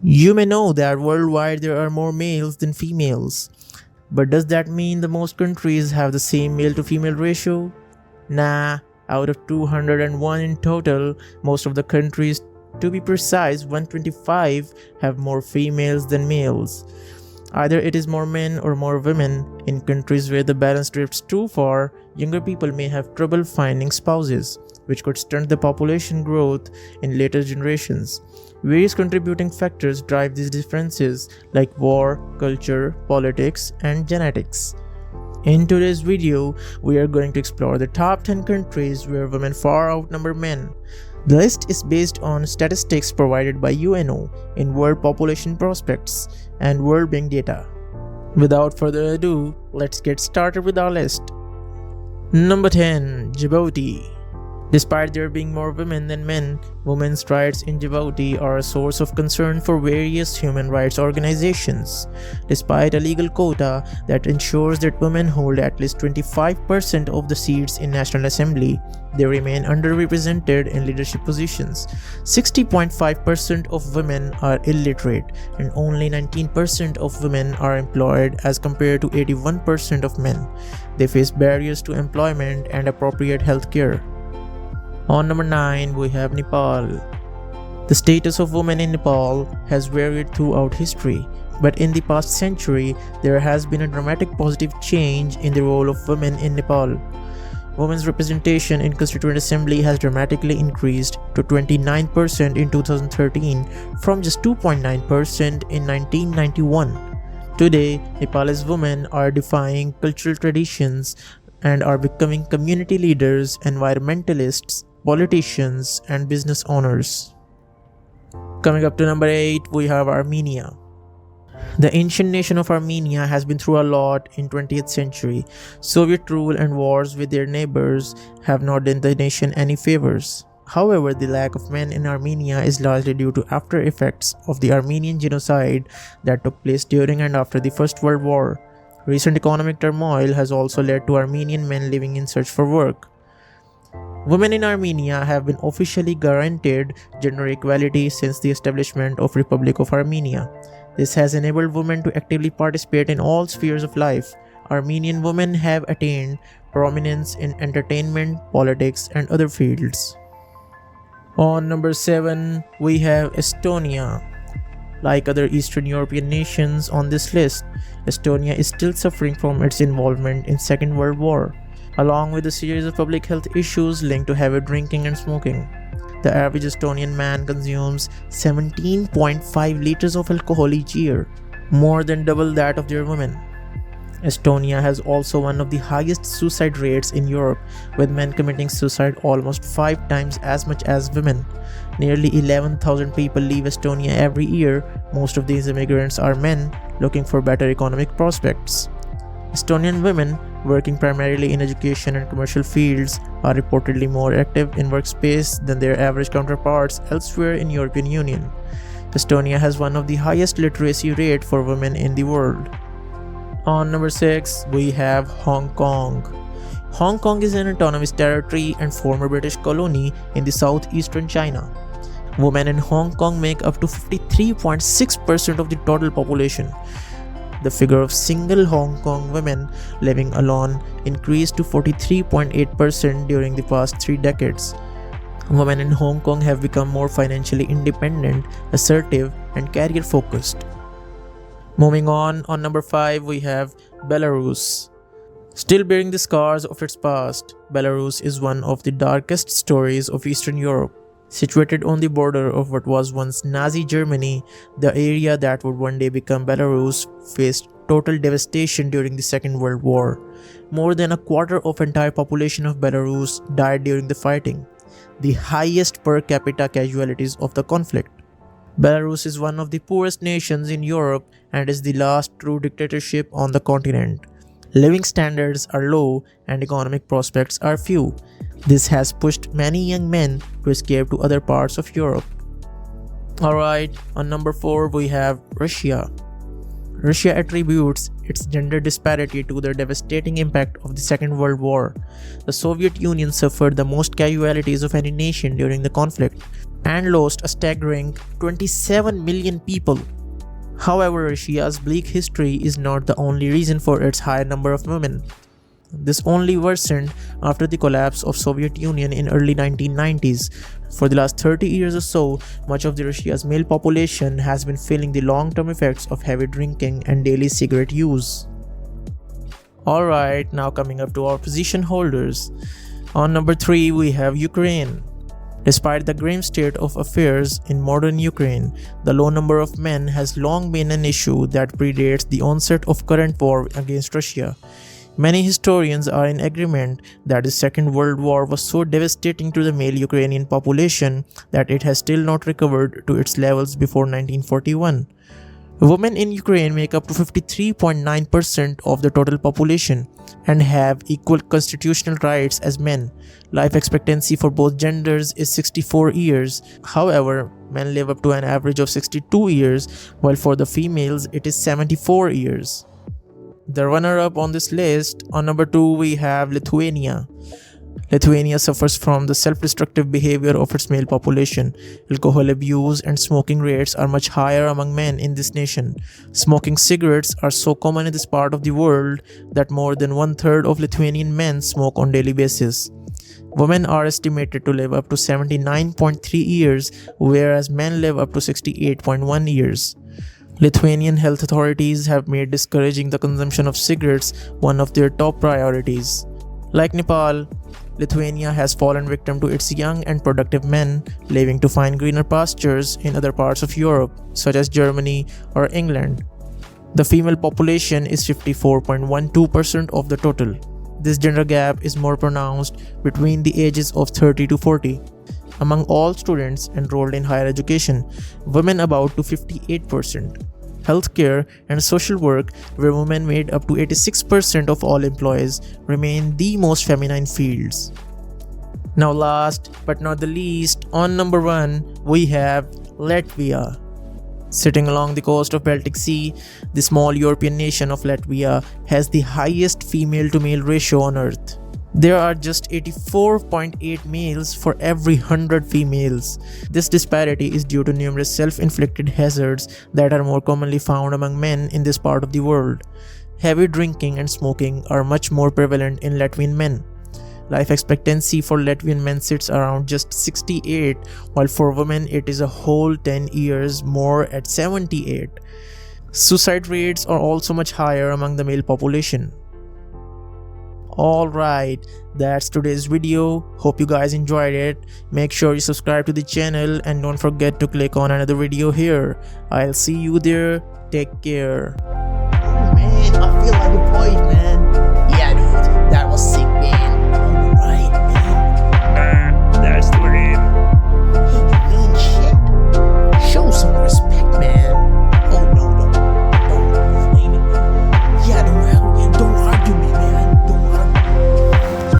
You may know that worldwide there are more males than females. But does that mean the most countries have the same male to female ratio? Nah, out of 201 in total, most of the countries, to be precise 125, have more females than males. Either it is more men or more women. In countries where the balance drifts too far, younger people may have trouble finding spouses, which could stunt the population growth in later generations. Various contributing factors drive these differences, like war, culture, politics, and genetics. In today's video, we are going to explore the top 10 countries where women far outnumber men. The list is based on statistics provided by UNO in World Population Prospects and World Bank data. Without further ado, let's get started with our list. Number 10. Djibouti. Despite there being more women than men, women's rights in Djibouti are a source of concern for various human rights organizations. Despite a legal quota that ensures that women hold at least 25% of the seats in National Assembly, they remain underrepresented in leadership positions. 60.5% of women are illiterate, and only 19% of women are employed as compared to 81% of men. They face barriers to employment and appropriate health care. On number 9, we have Nepal. The status of women in Nepal has varied throughout history, but in the past century, there has been a dramatic positive change in the role of women in Nepal. Women's representation in Constituent Assembly has dramatically increased to 29% in 2013 from just 2.9% in 1991. Today, Nepalese women are defying cultural traditions and are becoming community leaders, environmentalists, politicians, and business owners. Coming up to number 8, we have Armenia. The ancient nation of Armenia has been through a lot in 20th century. Soviet rule and wars with their neighbors have not done the nation any favors. However, the lack of men in Armenia is largely due to after effects of the Armenian genocide that took place during and after the First World War. Recent economic turmoil has also led to Armenian men living in search for work. Women in Armenia have been officially guaranteed gender equality since the establishment of Republic of Armenia. This has enabled women to actively participate in all spheres of life. Armenian women have attained prominence in entertainment, politics, and other fields. On number 7, we have Estonia. Like other Eastern European nations on this list, Estonia is still suffering from its involvement in Second World War, along with a series of public health issues linked to heavy drinking and smoking. The average Estonian man consumes 17.5 liters of alcohol each year, more than double that of their women. Estonia has also one of the highest suicide rates in Europe, with men committing suicide almost 5 times as much as women. Nearly 11,000 people leave Estonia every year. Most of these immigrants are men looking for better economic prospects. Estonian women, working primarily in education and commercial fields, are reportedly more active in workspace than their average counterparts elsewhere in European Union. Estonia has one of the highest literacy rate for women in the world. On number 6, we have Hong Kong. Hong Kong is an autonomous territory and former British colony in the southeastern China. Women in Hong Kong make up to 53.6% of the total population. The figure of single Hong Kong women living alone increased to 43.8% during the past 3 decades. Women in Hong Kong have become more financially independent, assertive, and career-focused. Moving on number 5, we have Belarus. Still bearing the scars of its past, Belarus is one of the darkest stories of Eastern Europe. Situated on the border of what was once Nazi Germany, the area that would one day become Belarus faced total devastation during the Second World War. More than a quarter of the entire population of Belarus died during the fighting, the highest per capita casualties of the conflict. Belarus is one of the poorest nations in Europe and is the last true dictatorship on the continent. Living standards are low and economic prospects are few. This has pushed many young men to escape to other parts of Europe. Alright, on number 4 we have Russia. Russia attributes its gender disparity to the devastating impact of the Second World War. The Soviet Union suffered the most casualties of any nation during the conflict and lost a staggering 27 million people. However, Russia's bleak history is not the only reason for its high number of women. This only worsened after the collapse of Soviet Union in early 1990s. For the last 30 years or so, much of the Russia's male population has been feeling the long-term effects of heavy drinking and daily cigarette use. Alright, now coming up to our position holders. On number 3, we have Ukraine. Despite the grim state of affairs in modern Ukraine, the low number of men has long been an issue that predates the onset of current war against Russia. Many historians are in agreement that the Second World War was so devastating to the male Ukrainian population that it has still not recovered to its levels before 1941. Women in Ukraine make up to 53.9% of the total population and have equal constitutional rights as men. Life expectancy for both genders is 64 years. However, men live up to an average of 62 years, while for the females it is 74 years. The runner-up on this list, on number 2 we have Lithuania. Lithuania suffers from the self-destructive behavior of its male population. Alcohol abuse and smoking rates are much higher among men in this nation. Smoking cigarettes are so common in this part of the world that more than 1/3 of Lithuanian men smoke on daily basis. Women are estimated to live up to 79.3 years, whereas men live up to 68.1 years. Lithuanian health authorities have made discouraging the consumption of cigarettes one of their top priorities. Like Nepal, Lithuania has fallen victim to its young and productive men leaving to find greener pastures in other parts of Europe, such as Germany or England. The female population is 54.12% of the total. This gender gap is more pronounced between the ages of 30 to 40. Among all students enrolled in higher education, women about to 58%. Healthcare and social work, where women made up to 86% of all employees, remain the most feminine fields. Now last but not the least, on number 1, we have Latvia. Sitting along the coast of Baltic Sea, the small European nation of Latvia has the highest female-to-male ratio on Earth. There are just 84.8 males for every 100 females. This disparity is due to numerous self-inflicted hazards that are more commonly found among men in this part of the world. Heavy drinking and smoking are much more prevalent in Latvian men. Life expectancy for Latvian men sits around just 68, while for women it is a whole 10 years more at 78. Suicide rates are also much higher among the male population. Alright, that's today's video. Hope you guys enjoyed it. Make sure you subscribe to the channel and don't forget to click on another video here. I'll see you there. Take care. Oh man, I feel like a boy, man.